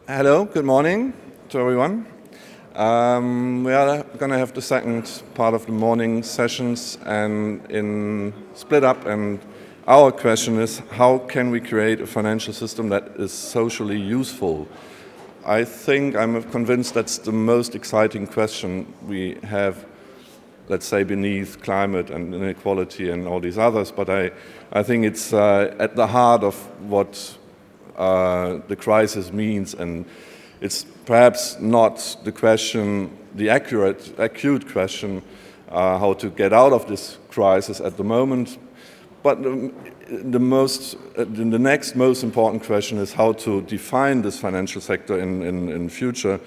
Hello, good morning to everyone. We are going to have the second part of the morning sessions and split up, and our question is, how can we create a financial system that is socially useful? I think I'm convinced that's the most exciting question we have, let's say, beneath climate and inequality and all these others, but I think it's at the heart of what the crisis means, and it's perhaps not the question, the acute question, how to get out of this crisis at the moment, but the next most important question is how to define this financial sector in future.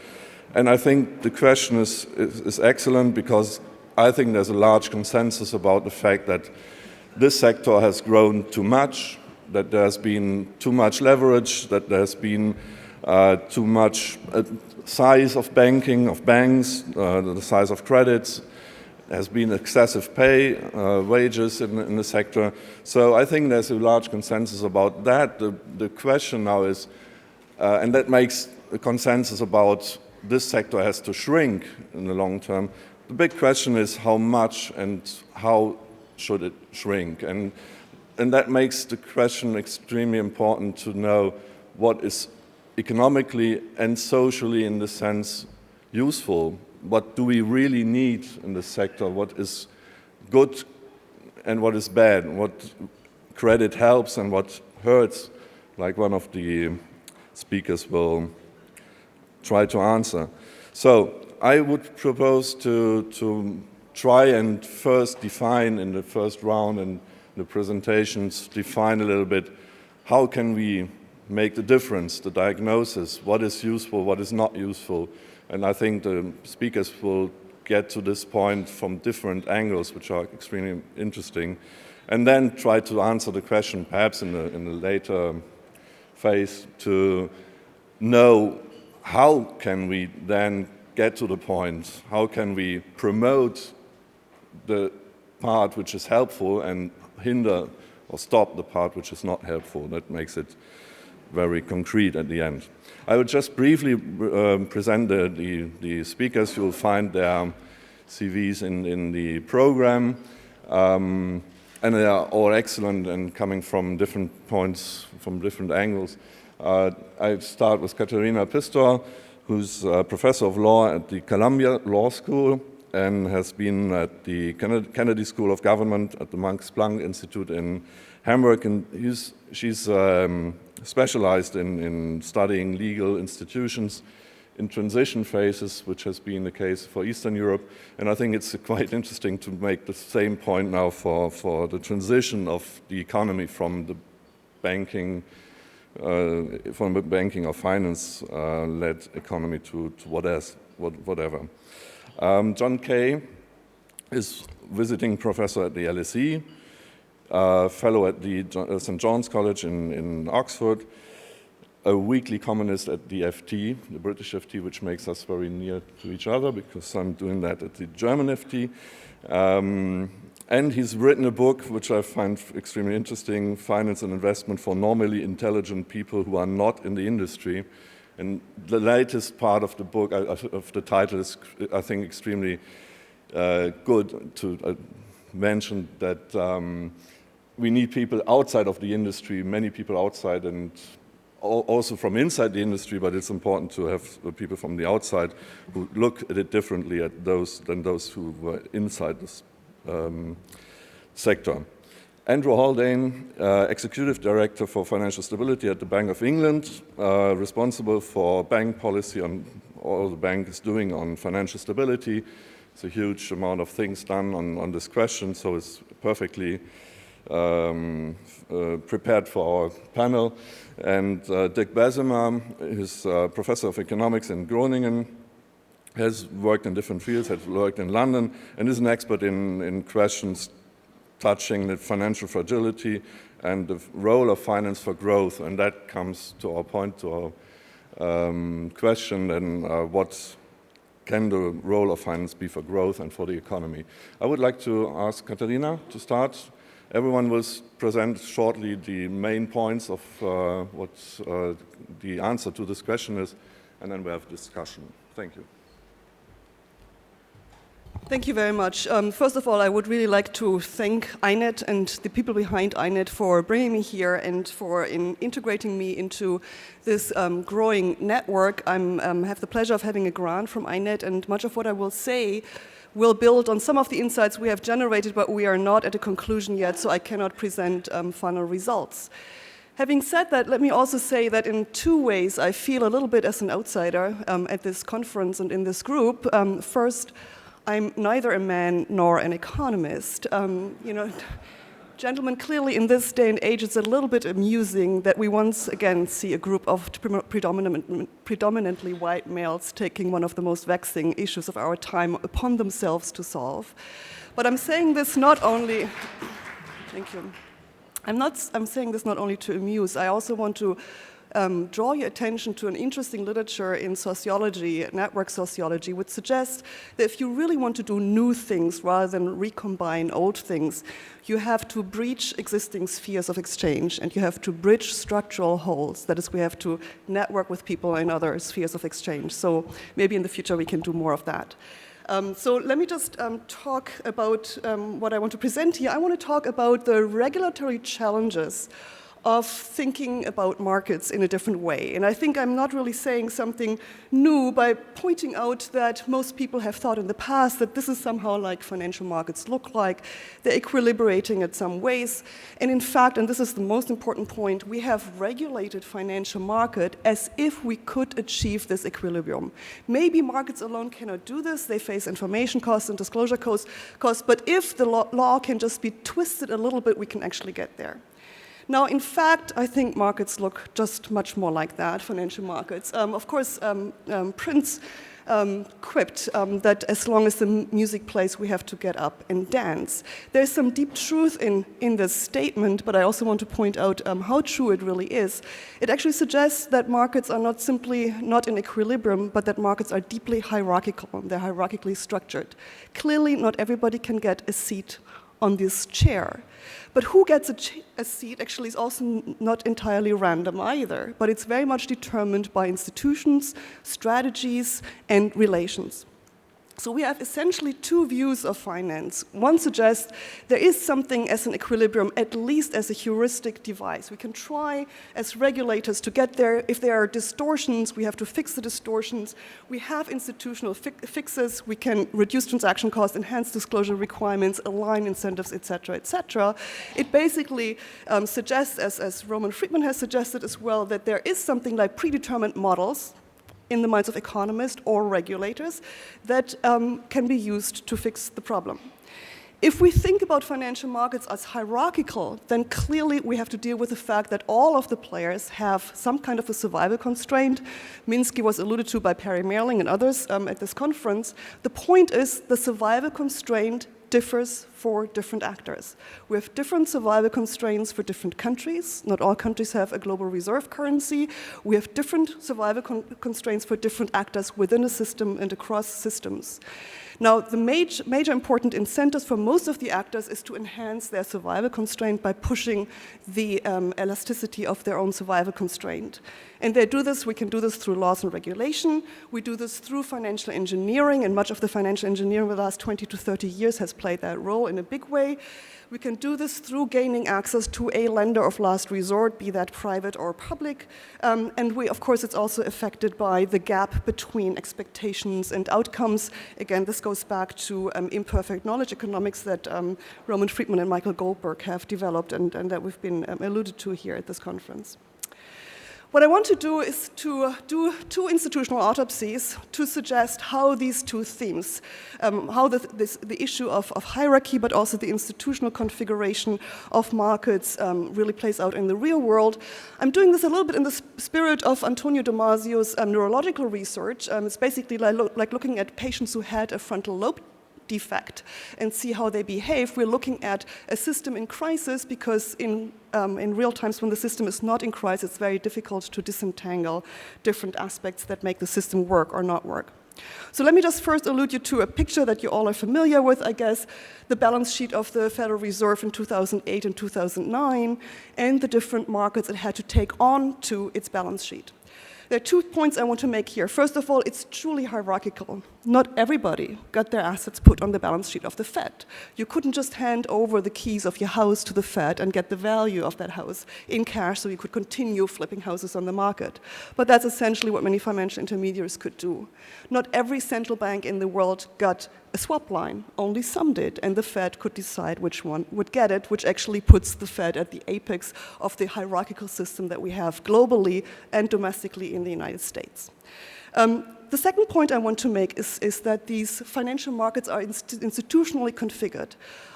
And I think the question is excellent, because I think there's a large consensus about the fact that this sector has grown too much, that there's been too much leverage, that there's been too much size of banking, of banks, the size of credits, has been excessive pay, wages in the sector. So I think there's a large consensus about that. The question now is, and that makes a consensus about this sector has to shrink in the long term. The big question is how much and how should it shrink? And that makes the question extremely important to know what is economically and socially, in the sense, useful. What do we really need in the sector? What is good and what is bad? What credit helps and what hurts, like one of the speakers will try to answer. So I would propose to try and first define in the first round and the presentations, define a little bit how can we make the difference, the diagnosis, what is useful, what is not useful. And I think the speakers will get to this point from different angles, which are extremely interesting, and then try to answer the question, perhaps in the later phase, to know how can we then get to the point, how can we promote the part which is helpful and hinder or stop the part which is not helpful. That makes it very concrete at the end. I will just briefly present the speakers. You will find their CVs in the program, and they are all excellent and coming from different points, from different angles. I start with Katharina Pistor, who's a professor of law at the Columbia Law School and has been at the Kennedy School of Government at the Max Planck Institute in Hamburg. And she's specialized in studying legal institutions in transition phases, which has been the case for Eastern Europe. And I think it's quite interesting to make the same point now for the transition of the economy from the banking or finance-led economy to whatever. John Kay is visiting professor at the LSE, fellow at the St. John's College in Oxford, a weekly columnist at the FT, the British FT, which makes us very near to each other because I'm doing that at the German FT. And he's written a book which I find extremely interesting, Finance and Investment for Normally Intelligent People Who Are Not in the Industry. And the latest part of the book, of the title, is, I think, extremely good to mention that we need people outside of the industry, many people outside and also from inside the industry, but it's important to have people from the outside who look at it differently than those who were inside this sector. Andrew Haldane, Executive Director for Financial Stability at the Bank of England, responsible for bank policy on all the bank is doing on financial stability. It's a huge amount of things done on this question, so it's perfectly prepared for our panel. And Dick Bessemer, who's Professor of Economics in Groningen, has worked in different fields, has worked in London, and is an expert in questions touching the financial fragility and the role of finance for growth. And that comes to our point, to our question, and what can the role of finance be for growth and for the economy. I would like to ask Katharina to start Everyone will present shortly the main points of what the answer to this question is, and then we have discussion. Thank you. Thank you very much. First of all, I would really like to thank INET and the people behind INET for bringing me here and for integrating me into this growing network. I have the pleasure of having a grant from INET, and much of what I will say will build on some of the insights we have generated, but we are not at a conclusion yet, so I cannot present final results. Having said that, let me also say that in two ways I feel a little bit as an outsider at this conference and in this group. First, I'm neither a man nor an economist. Gentlemen, clearly in this day and age, it's a little bit amusing that we once again see a group of predominantly white males taking one of the most vexing issues of our time upon themselves to solve. But I'm saying this not only, thank you. I'm saying this not only to amuse. I also want to draw your attention to an interesting literature in sociology, network sociology, which suggests that if you really want to do new things rather than recombine old things, you have to breach existing spheres of exchange and you have to bridge structural holes. That is, we have to network with people in other spheres of exchange. So maybe in the future we can do more of that. So let me just talk about what I want to present here. I want to talk about the regulatory challenges of thinking about markets in a different way. And I think I'm not really saying something new by pointing out that most people have thought in the past that this is somehow like financial markets look like. They're equilibrating in some ways. And in fact, and this is the most important point, we have regulated financial market as if we could achieve this equilibrium. Maybe markets alone cannot do this. They face information costs and disclosure costs. But if the law can just be twisted a little bit, we can actually get there. Now, in fact, I think markets look just much more like that, financial markets. Of course, Prince quipped that as long as the music plays, we have to get up and dance. There's some deep truth in this statement, but I also want to point out how true it really is. It actually suggests that markets are not simply not in equilibrium, but that markets are deeply hierarchical. They're hierarchically structured. Clearly, not everybody can get a seat on this chair. But who gets a seat actually is also not entirely random either, but it's very much determined by institutions, strategies, and relations. So we have essentially two views of finance. One suggests there is something as an equilibrium, at least as a heuristic device. We can try as regulators to get there. If there are distortions, we have to fix the distortions. We have institutional fixes. We can reduce transaction costs, enhance disclosure requirements, align incentives, et cetera, et cetera. It basically suggests, as Roman Friedman has suggested as well, that there is something like predetermined models in the minds of economists or regulators that can be used to fix the problem. If we think about financial markets as hierarchical, then clearly we have to deal with the fact that all of the players have some kind of a survival constraint. Minsky was alluded to by Perry Mehrling and others at this conference. The point is the survival constraint differs for different actors. We have different survival constraints for different countries. Not all countries have a global reserve currency. We have different survival constraints for different actors within a system and across systems. Now, the major important incentives for most of the actors is to enhance their survival constraint by pushing the elasticity of their own survival constraint. And they do this, we can do this through laws and regulation. We do this through financial engineering, and much of the financial engineering in the last 20 to 30 years has played that role in a big way. We can do this through gaining access to a lender of last resort, be that private or public. And of course, it's also affected by the gap between expectations and outcomes. Again, this goes back to imperfect knowledge economics that Roman Friedman and Michael Goldberg have developed and that we've been alluded to here at this conference. What I want to do is to do two institutional autopsies to suggest how these two themes, how the issue of hierarchy, but also the institutional configuration of markets really plays out in the real world. I'm doing this a little bit in the spirit of Antonio Damasio's neurological research. It's basically like looking at patients who had a frontal lobe defect and see how they behave. We're looking at a system in crisis because in real times when the system is not in crisis, it's very difficult to disentangle different aspects that make the system work or not work. So let me just first allude you to a picture that you all are familiar with, I guess, the balance sheet of the Federal Reserve in 2008 and 2009, and the different markets it had to take on to its balance sheet. There are 2 points I want to make here. First of all, it's truly hierarchical. Not everybody got their assets put on the balance sheet of the Fed. You couldn't just hand over the keys of your house to the Fed and get the value of that house in cash so you could continue flipping houses on the market. But that's essentially what many financial intermediaries could do. Not every central bank in the world got a swap line, only some did, and the Fed could decide which one would get it, which actually puts the Fed at the apex of the hierarchical system that we have globally and domestically in the United States. The second point I want to make is that these financial markets are institutionally configured.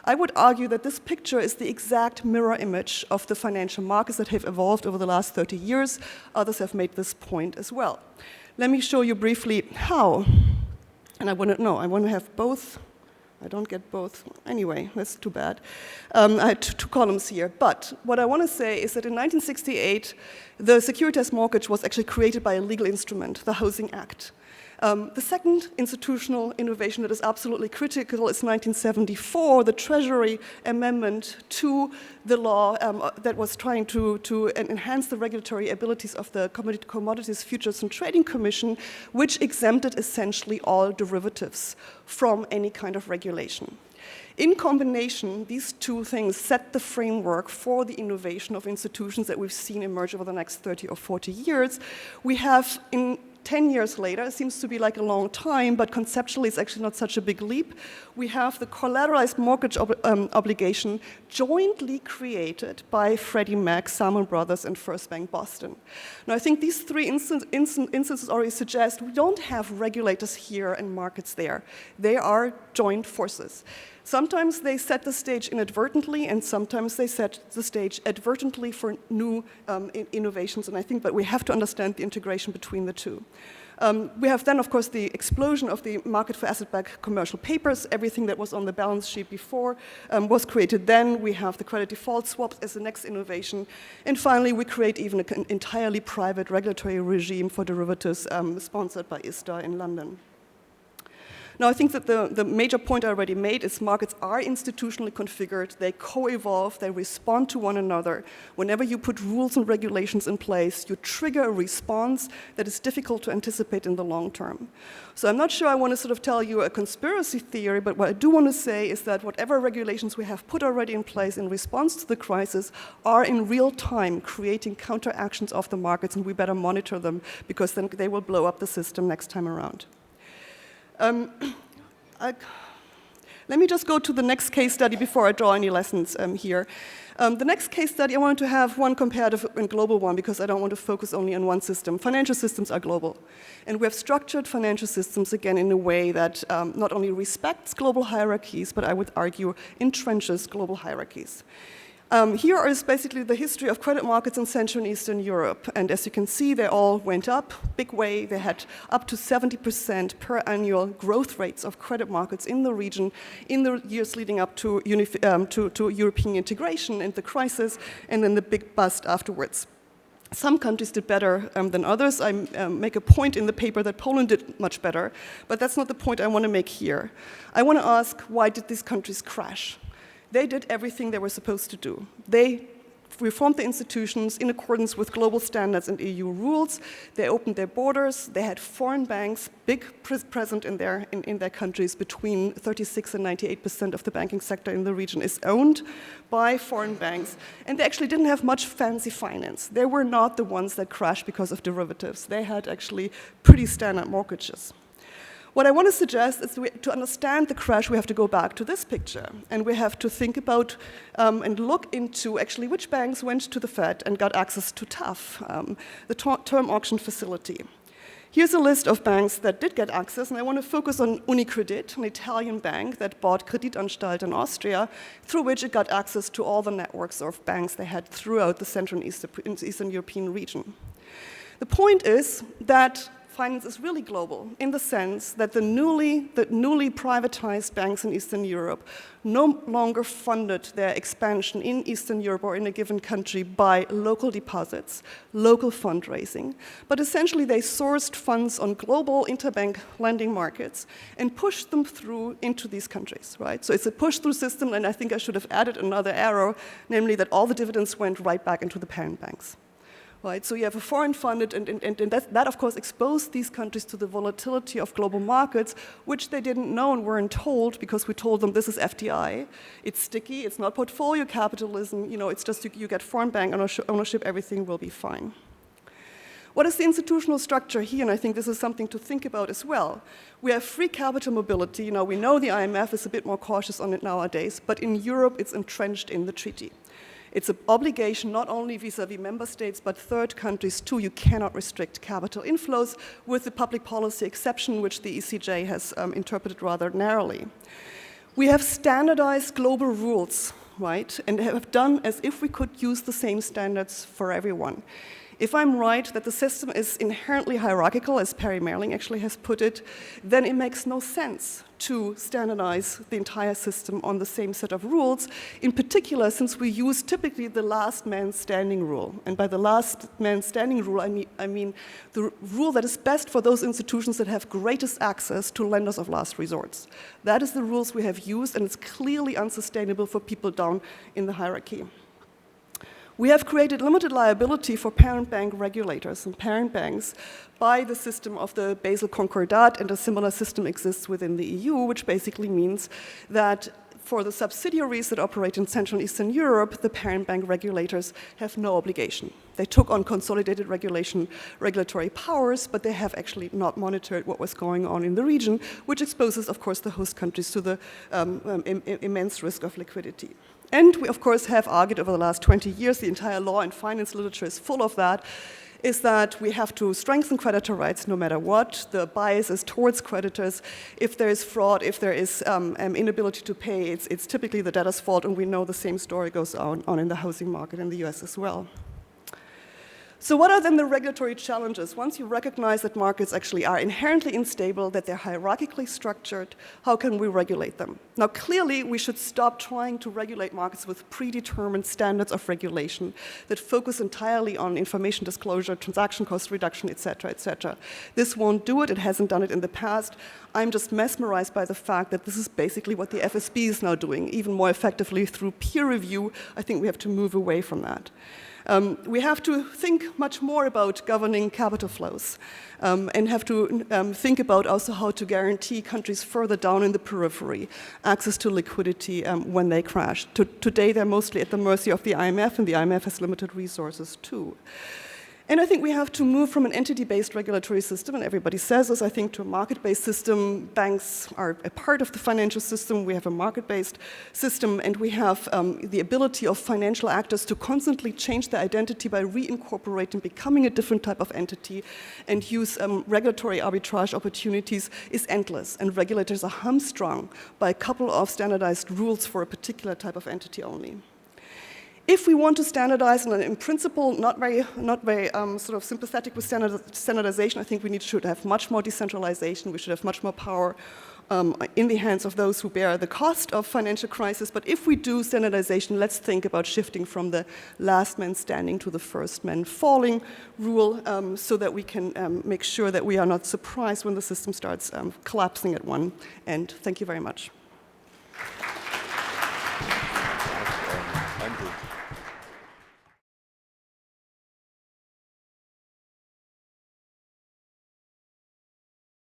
I would argue that this picture is the exact mirror image of the financial markets that have evolved over the last 30 years. Others have made this point as well. Let me show you briefly how. And I want to have both. I don't get both. Anyway, that's too bad. I had two columns here. But what I want to say is that in 1968, the securitized mortgage was actually created by a legal instrument, the Housing Act. The second institutional innovation that is absolutely critical is 1974, the Treasury Amendment to the law that was trying to enhance the regulatory abilities of the Commodities Futures and Trading Commission, which exempted essentially all derivatives from any kind of regulation. In combination, these two things set the framework for the innovation of institutions that we've seen emerge over the next 30 or 40 years. We have, in 10 years later, it seems to be like a long time, but conceptually it's actually not such a big leap. We have the collateralized mortgage obligation jointly created by Freddie Mac, Salomon Brothers, and First Bank Boston. Now, I think these three instances already suggest we don't have regulators here and markets there. They are joint forces. Sometimes they set the stage inadvertently, and sometimes they set the stage advertently for new innovations, and I think that we have to understand the integration between the two. We have then, of course, the explosion of the market for asset-backed commercial papers. Everything that was on the balance sheet before was created then. We have the credit default swaps as the next innovation. And finally, we create even an entirely private regulatory regime for derivatives sponsored by ISDA in London. Now, I think that the major point I already made is markets are institutionally configured, they co-evolve, they respond to one another. Whenever you put rules and regulations in place, you trigger a response that is difficult to anticipate in the long term. So I'm not sure I want to sort of tell you a conspiracy theory, but what I do want to say is that whatever regulations we have put already in place in response to the crisis are in real time creating counteractions of the markets, and we better monitor them because then they will blow up the system next time around. Let me just go to the next case study before I draw any lessons here. The next case study, I wanted to have one comparative and global one because I don't want to focus only on one system. Financial systems are global. And we have structured financial systems, again, in a way that not only respects global hierarchies, but I would argue entrenches global hierarchies. Here is basically the history of credit markets in Central and Eastern Europe. And as you can see, they all went up, big way. They had up to 70% per annual growth rates of credit markets in the region in the years leading up to European integration and the crisis, and then the big bust afterwards. Some countries did better than others. I make a point in the paper that Poland did much better, but that's not the point I want to make here. I want to ask, why did these countries crash? They did everything they were supposed to do. They reformed the institutions in accordance with global standards and EU rules. They opened their borders. They had foreign banks, big present in their countries. Between 36 and 98% of the banking sector in the region is owned by foreign banks. And they actually didn't have much fancy finance. They were not the ones that crashed because of derivatives. They had actually pretty standard mortgages. What I want to suggest is to understand the crash, we have to go back to this picture. And we have to think about and look into actually which banks went to the Fed and got access to TAF, the term auction facility. Here's a list of banks that did get access, and I want to focus on UniCredit, an Italian bank that bought Kreditanstalt in Austria, through which it got access to all the networks of banks they had throughout the Central and Eastern European region. The point is that finance is really global in the sense that the newly privatized banks in Eastern Europe no longer funded their expansion in Eastern Europe or in a given country by local deposits, local fundraising, but essentially they sourced funds on global interbank lending markets and pushed them through into these countries, right? So it's a push-through system, and I think I should have added another arrow, namely that all the dividends went right back into the parent banks. Right, so you have a foreign funded, and that of course exposed these countries to the volatility of global markets, which they didn't know and weren't told, because we told them this is FDI, it's sticky, it's not portfolio capitalism, you know, it's just you get foreign bank ownership, everything will be fine. What is the institutional structure here? And I think this is something to think about as well. We have free capital mobility. You know, we know the IMF is a bit more cautious on it nowadays, but in Europe it's entrenched in the treaty. It's an obligation not only vis-à-vis member states, but third countries too. You cannot restrict capital inflows, with the public policy exception, which the ECJ has interpreted rather narrowly. We have standardized global rules, right, and have done as if we could use the same standards for everyone. If I'm right that the system is inherently hierarchical, as Perry Mehrling actually has put it, then it makes no sense to standardize the entire system on the same set of rules, in particular since we use typically the last man standing rule. And by the last man standing rule, I mean the rule that is best for those institutions that have greatest access to lenders of last resorts. That is the rules we have used, and it's clearly unsustainable for people down in the hierarchy. We have created limited liability for parent bank regulators and parent banks by the system of the Basel Concordat, and a similar system exists within the EU, which basically means that for the subsidiaries that operate in Central and Eastern Europe, the parent bank regulators have no obligation. They took on consolidated regulatory powers, but they have actually not monitored what was going on in the region, which exposes, of course, the host countries to the immense risk of liquidity. And we, of course, have argued over the last 20 years, the entire law and finance literature is full of that, is that we have to strengthen creditor rights no matter what. The bias is towards creditors. If there is fraud, if there is inability to pay, it's typically the debtor's fault, and we know the same story goes on in the housing market in the US as well. So what are then the regulatory challenges? Once you recognize that markets actually are inherently unstable, that they're hierarchically structured, how can we regulate them? Now, clearly, we should stop trying to regulate markets with predetermined standards of regulation that focus entirely on information disclosure, transaction cost reduction, et cetera, et cetera. This won't do it. It hasn't done it in the past. I'm just mesmerized by the fact that this is basically what the FSB is now doing, even more effectively through peer review. I think we have to move away from that. We have to think much more about governing capital flows and have to think about also how to guarantee countries further down in the periphery access to liquidity when they crash. Today, they're mostly at the mercy of the IMF, and the IMF has limited resources too. And I think we have to move from an entity-based regulatory system, and everybody says this, I think, to a market-based system. Banks are a part of the financial system. We have a market-based system, and we have the ability of financial actors to constantly change their identity by reincorporating, becoming a different type of entity, and use regulatory arbitrage opportunities is endless. And regulators are hamstrung by a couple of standardized rules for a particular type of entity only. If we want to standardize, and in principle, not very sort of sympathetic with standardization, I think we should have much more decentralization. We should have much more power in the hands of those who bear the cost of financial crisis. But if we do standardization, let's think about shifting from the last man standing to the first man falling rule, so that we can make sure that we are not surprised when the system starts collapsing at one end. Thank you very much. Thank you.